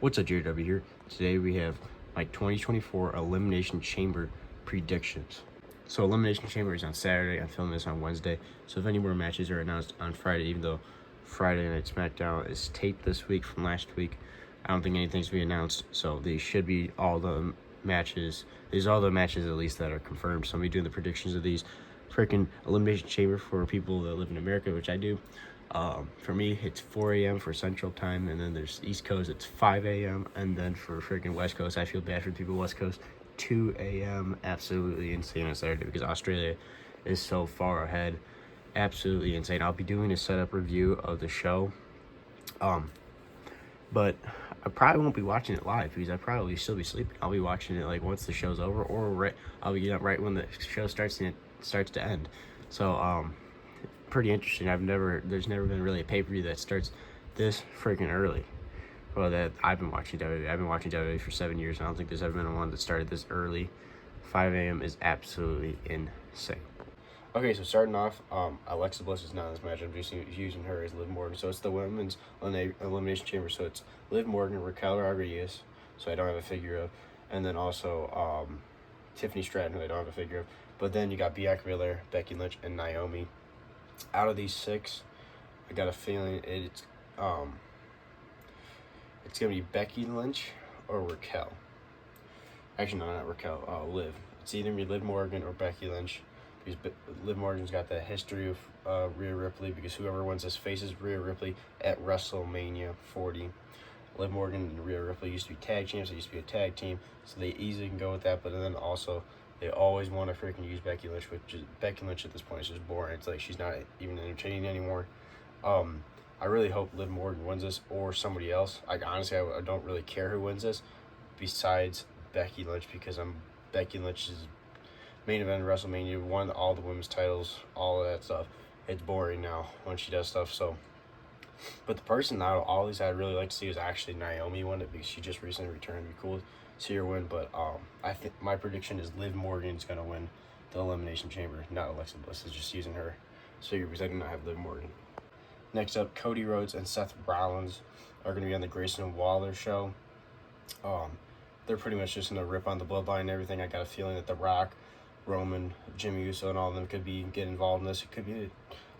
What's up, JW here? Today we have my 2024 Elimination Chamber predictions. So Elimination Chamber is on Saturday. I'm filming this on Wednesday. So if any more matches are announced on Friday, even though Friday Night SmackDown is taped this week from last week, I don't think anything's going to be announced. So these should be all the matches. These are all the matches at least that are confirmed. So I'm going to be doing the predictions of these freaking Elimination Chamber for people that live in America, which I do. For me, it's 4 a.m. for Central Time, and then there's East Coast, it's 5 a.m., and then for freaking West Coast, I feel bad for people West Coast, 2 a.m., absolutely insane on Saturday, because Australia is so far ahead, absolutely insane. I'll be doing a setup review of the show, but I probably won't be watching it live, because I probably still be sleeping. I'll be watching it, like, once the show's over, or I'll be getting up right when the show starts and it starts to end, so, pretty interesting. There's never been really a pay-per-view that starts this freaking early. Well, that I've been watching WWE. I've been watching WWE for 7 years. I don't think there's ever been one that started this early. 5 a.m. is absolutely insane. Okay, so starting off, Alexa Bliss is not in this match. I'm just using her as Liv Morgan. So it's the women's elimination chamber. So it's Liv Morgan, Raquel Rodriguez, so I don't have a figure of, and then also Tiffany Stratton, who I don't have a figure of. But then you got Bianca Belair, Becky Lynch, and Naomi. Out of these 6, I got a feeling it's gonna be Becky Lynch or Raquel. Actually, no, not Raquel. Liv. It's either gonna be Liv Morgan or Becky Lynch, because Liv Morgan's got that history of Rhea Ripley, because whoever wins this faces Rhea Ripley at WrestleMania 40. Liv Morgan and Rhea Ripley used to be tag champs. They used to be a tag team, so they easily can go with that. But then also, they always want to freaking use Becky Lynch, which is Becky Lynch at this point is just boring. It's like she's not even entertaining anymore. I really hope Liv Morgan wins this or somebody else. Like, honestly, I don't really care who wins this besides Becky Lynch, because Becky Lynch's main event of WrestleMania, won all the women's titles, all of that stuff. It's boring now when she does stuff. So, but the person out of all these I'd really like to see is actually Naomi win it, because she just recently returned. It'd be cool to see her win, but I think my prediction is Liv Morgan's gonna win the Elimination Chamber, not Alexa Bliss. Is just using her, so you're presenting I have Liv Morgan. Next up, Cody Rhodes and Seth Rollins are gonna be on the Grayson Waller show. They're pretty much just gonna rip on the bloodline and everything. I got a feeling that The Rock, Roman, Jimmy Uso, and all of them could get involved in this. It could be.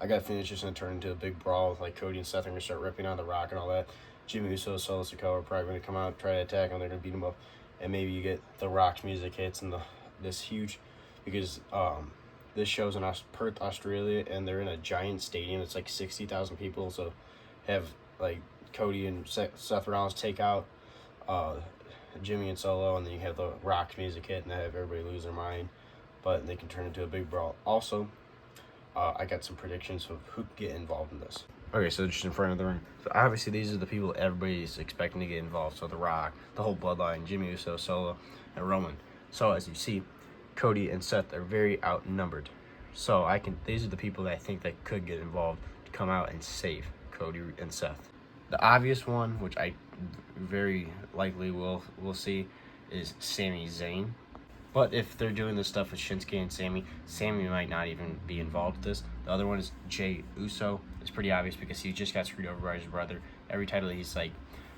I got a feeling it's just gonna turn into a big brawl. Like Cody and Seth are gonna start ripping on The Rock and all that. Jimmy Uso, Solo Sikoa are probably gonna come out, try to attack him. They're gonna beat him up, and maybe you get The Rock's music hits and this huge, because this show's in Perth, Australia, and they're in a giant stadium. It's like 60,000 people. So have like Cody and Seth Rollins take out Jimmy and Solo, and then you have The Rock's music hit, and they have everybody lose their mind. But they can turn into a big brawl. Also, I got some predictions of who could get involved in this. Okay, so just in front of the ring. So obviously these are the people everybody's expecting to get involved. So The Rock, the whole bloodline, Jimmy Uso, Solo, and Roman. So as you see, Cody and Seth are very outnumbered. So these are the people that I think that could get involved to come out and save Cody and Seth. The obvious one, which I very likely will see, is Sami Zayn. But if they're doing this stuff with Shinsuke and Sami might not even be involved with this. The other one is Jey Uso. It's pretty obvious because he just got screwed over by his brother. Every title he's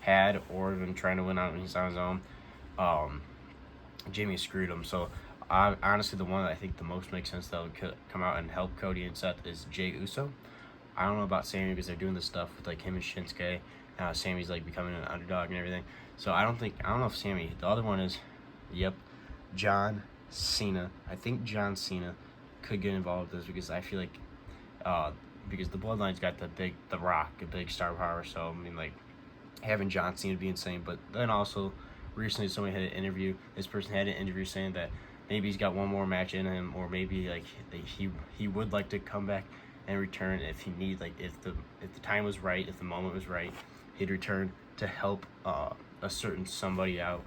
had or been trying to win out when he's on his own, Jimmy screwed him. So honestly, the one that I think the most makes sense that would come out and help Cody and Seth is Jey Uso. I don't know about Sami, because they're doing this stuff with him and Shinsuke. Sami's becoming an underdog and everything. So I don't know if Sami. The other one is, John Cena. I think John Cena could get involved with this, because I feel like because the bloodline's got The Rock, a big star power. So I mean, having John Cena would be insane. But then also recently somebody had an interview. This person had an interview saying that maybe he's got one more match in him, or maybe he would like to come back and return if he need if the time was right, if the moment was right, he'd return to help a certain somebody out.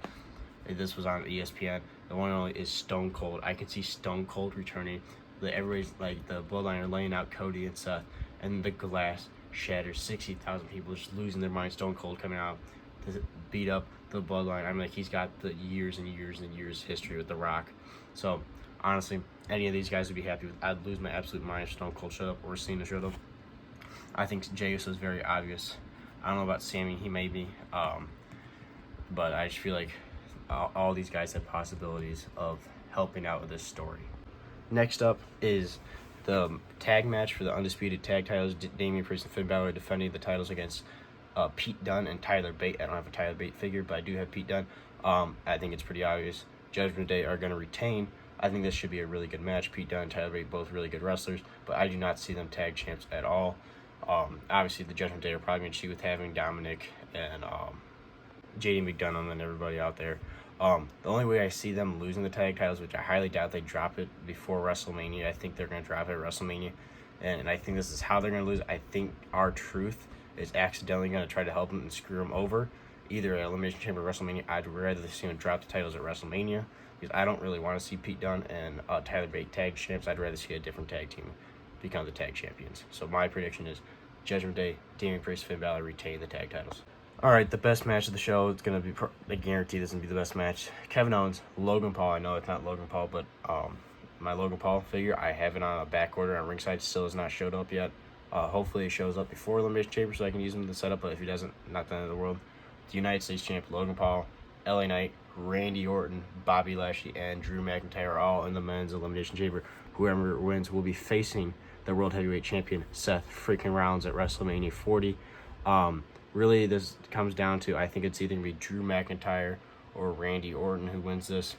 If this was on ESPN. The one and only is Stone Cold. I could see Stone Cold returning. Everybody's the bloodline are laying out Cody and Seth, and the glass shatters. 60,000 people just losing their mind. Stone Cold coming out to beat up the bloodline. I'm he's got the years and years and years history with The Rock. So honestly, any of these guys would be happy with. I'd lose my absolute mind if Stone Cold showed up or Cena showed up. I think Jey Uso is very obvious. I don't know about Sami. He may be. but I just feel like all these guys have possibilities of helping out with this story. Next up is the tag match for the undisputed tag titles. Damian Priest and Finn Balor defending the titles against Pete Dunne and Tyler Bate. I don't have a Tyler Bate figure, but I do have Pete Dunne. I think it's pretty obvious. Judgment Day are going to retain. I think this should be a really good match. Pete Dunne and Tyler Bate, both really good wrestlers, but I do not see them tag champs at all. Obviously, the Judgment Day are probably going to cheat with having Dominic and JD McDonough and everybody out there. The only way I see them losing the tag titles, which I highly doubt they drop it before WrestleMania, I think they're going to drop it at WrestleMania, and I think this is how they're going to lose. I think R-Truth is accidentally going to try to help them and screw them over, either at Elimination Chamber or WrestleMania. I'd rather see them drop the titles at WrestleMania, because I don't really want to see Pete Dunne and Tyler Bate tag champs. I'd rather see a different tag team become the tag champions. So my prediction is Judgment Day, Damian Priest, Finn Balor retain the tag titles. All right, the best match of the show. It's going to be, I guarantee this is going to be the best match. Kevin Owens, Logan Paul. I know it's not Logan Paul, but my Logan Paul figure, I have it on a back order on Ringside. Still has not showed up yet. Hopefully it shows up before Elimination Chamber so I can use him to set up, but if he doesn't, not the end of the world. The United States champ, Logan Paul, LA Knight, Randy Orton, Bobby Lashley, and Drew McIntyre are all in the men's Elimination Chamber. Whoever wins will be facing the World Heavyweight Champion, Seth freaking Rollins, at WrestleMania 40. Really, this comes down to, I think it's either going to be Drew McIntyre or Randy Orton who wins this.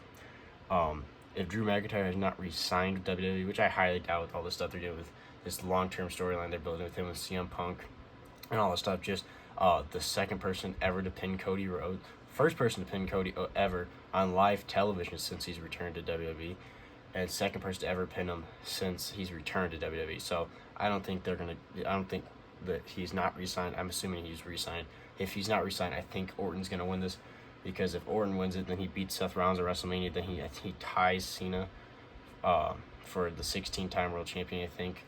If Drew McIntyre has not re-signed with WWE, which I highly doubt with all the stuff they're doing with this long-term storyline they're building with him with CM Punk and all this stuff, just the second person ever to pin Cody Rhodes, first person to pin Cody ever on live television since he's returned to WWE, and second person to ever pin him since he's returned to WWE. So I don't think that he's not re-signed. I'm assuming he's re-signed. If he's not re-signed, I think Orton's going to win this, because if Orton wins it, then he beats Seth Rollins at WrestleMania, then he ties Cena for the 16-time world champion, I think,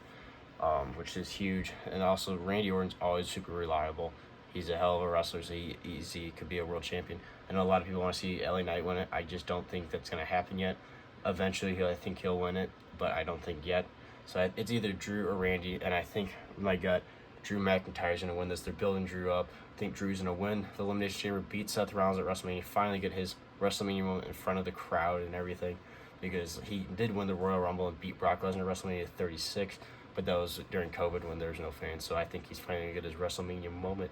which is huge. And also, Randy Orton's always super reliable. He's a hell of a wrestler, so he could be a world champion. I know a lot of people want to see LA Knight win it. I just don't think that's going to happen yet. Eventually, I think he'll win it, but I don't think yet. So it's either Drew or Randy, and I think, my gut, Drew McIntyre's going to win this. They're building Drew up. I think Drew's going to win the Elimination Chamber, beat Seth Rollins at WrestleMania, finally get his WrestleMania moment in front of the crowd and everything, because he did win the Royal Rumble and beat Brock Lesnar at WrestleMania 36, but that was during COVID when there was no fans. So I think he's finally going to get his WrestleMania moment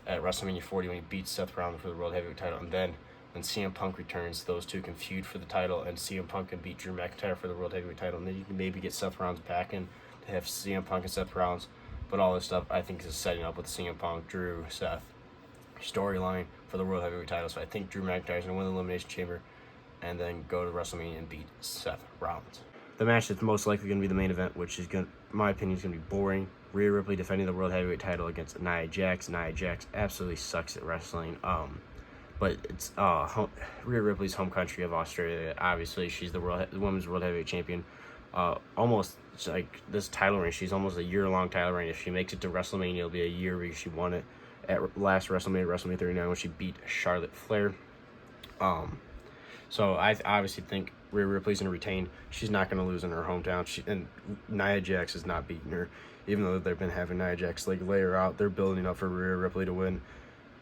at WrestleMania 40 when he beats Seth Rollins for the World Heavyweight title. And then when CM Punk returns, those two can feud for the title, and CM Punk can beat Drew McIntyre for the World Heavyweight title. And then you can maybe get Seth Rollins back in to have CM Punk and Seth Rollins. But all this stuff, I think, is setting up with CM Punk, Drew, Seth storyline for the World Heavyweight title. So I think Drew McIntyre is going to win the Elimination Chamber and then go to WrestleMania and beat Seth Rollins. The match that's most likely going to be the main event, which is, in my opinion, is going to be boring. Rhea Ripley defending the World Heavyweight title against Nia Jax. Nia Jax absolutely sucks at wrestling. But it's Rhea Ripley's home country of Australia. Obviously, she's the women's World Heavyweight champion. Almost like this title reign, she's almost a year-long title reign. If she makes it to WrestleMania, it'll be a year because she won it at last WrestleMania 39, when she beat Charlotte Flair. So I obviously think Rhea Ripley's going to retain. She's not going to lose in her hometown. And Nia Jax is not beating her, even though they've been having Nia Jax lay her out. They're building up for Rhea Ripley to win.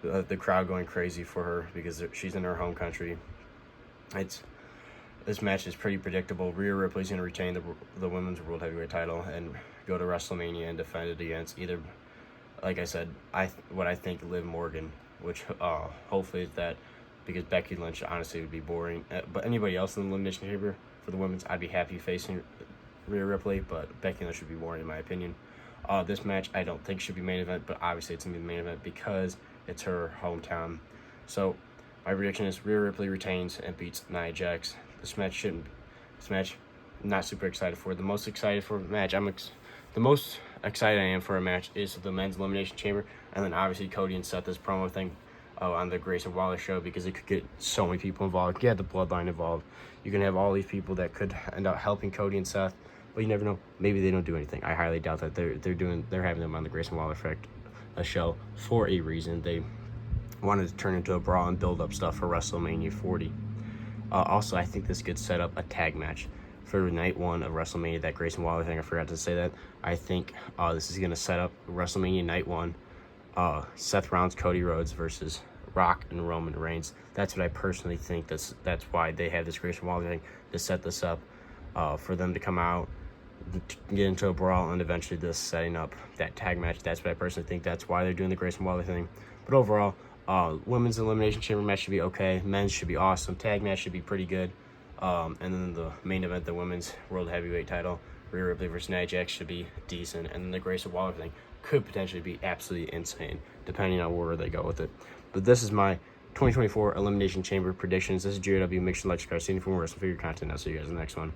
The crowd going crazy for her because she's in her home country. This match is pretty predictable. Rhea Ripley's going to retain the women's World Heavyweight title and go to WrestleMania and defend it against either, like I said, what I think Liv Morgan, which hopefully is that, because Becky Lynch honestly would be boring. But anybody else in the Elimination Chamber for the women's, I'd be happy facing Rhea Ripley, but Becky Lynch should be boring in my opinion. This match I don't think should be main event, but obviously it's going to be the main event because it's her hometown. So my prediction is Rhea Ripley retains and beats Nia Jax. This match I'm not super excited for. The most excited for a match, the most excited I am for a match is the men's Elimination Chamber, and then obviously Cody and Seth, this promo thing on the Grayson Waller show, because it could get so many people involved. Get the Bloodline involved. You can have all these people that could end up helping Cody and Seth, but you never know. Maybe they don't do anything. I highly doubt that they're having them on the Grayson Waller Effect, a show, for a reason. They wanted to turn into a brawl and build up stuff for WrestleMania 40. Also, I think this could set up a tag match for night one of WrestleMania, that Grayson Waller thing. I forgot to say that. I think this is going to set up WrestleMania night one, Seth Rollins, Cody Rhodes versus Rock and Roman Reigns. That's what I personally think. That's why they have this Grayson Waller thing, to set this up for them to come out, get into a brawl, and eventually this setting up that tag match. That's what I personally think. That's why they're doing the Grayson Waller thing. But overall, women's Elimination Chamber match should be okay. Men's should be awesome. Tag match should be pretty good. And then the main event, the women's World Heavyweight title, Rhea Ripley versus Nia Jax, should be decent. And then the Grayson Waller thing could potentially be absolutely insane, depending on where they go with it. But this is my 2024 Elimination Chamber predictions. This is JW. Make sure to like, subscribe, see any for more wrestling figure content. I'll see you guys in the next one.